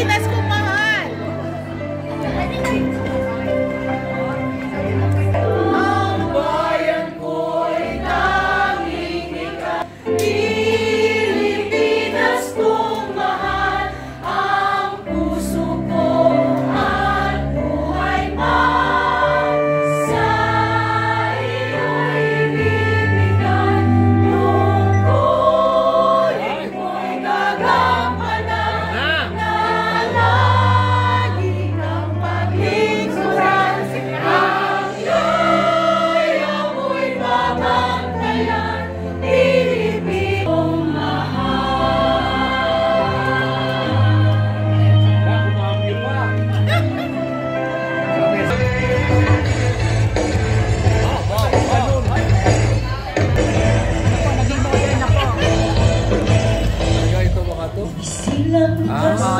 Pilipinas kong mahal. Ang bayan ko'y tanging ikaw. Pilipinas kong mahal. Ang puso ko at buhay pa sa iyo'y ibibigay. Tungkulin mo'y gagampanan na lagi kang paglingkuran. Ang iyo'y ako'y babantayan. Pilipin kong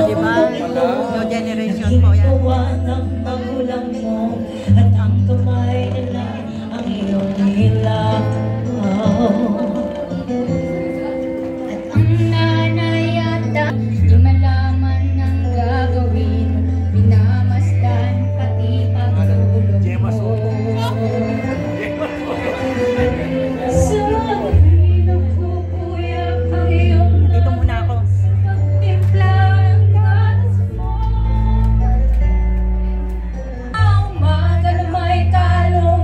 Di ba? New generation po yan. ng magulang mo at ang kamay nila ang iyong hilaw. At ang nanay at di malaman ng gagawin, minamasdan pati pagtulog mo. Sa hirap ko, kuya, ang iyong Dito muna ako. pagtimpla ng gatas mo. Ang umaga na may talong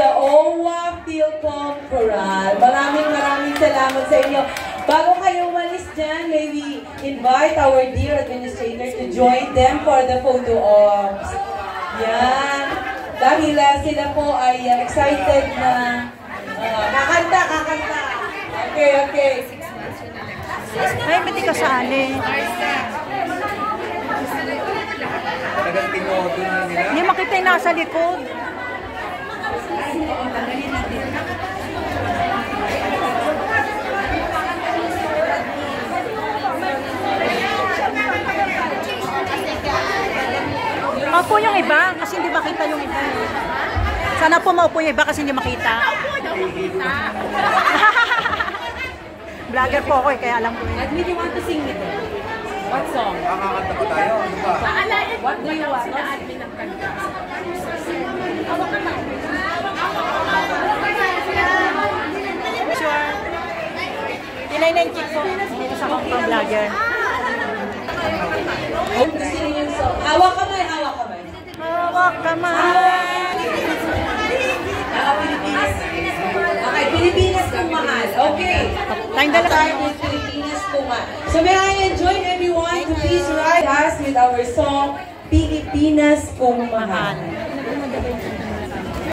the OWA Philcom Choral. Maraming salamat sa inyo. Bago kayo umalis dyan, may we invite our dear administrator to join them for the photo ops. Yan. Dahil sila po ay excited na kakanta. Okay. Ay, pati ka sali. Hindi makita yung nasa likod. Maupo yung iba kasi hindi makita yung iba. Sana po maupo yung iba kasi hindi makita. Vlogger po ako eh, kaya alam ko yun. Admin, you want to sing with them? What song? Kakakanta ko tayo. Ano ba? What do you want? Sure. Tinay na yung chick po. Dito sa Hong Kong vlogger. Hope to sing yung song. Hawak kamay. Hawak kamay. Pilipinas. Okay, Pilipinas kung mahal. Okay. Tayong dalawa. Start with Pilipinas kung mahal. So may I enjoy everyone to please ride us with our song, Pilipinas kung mahal.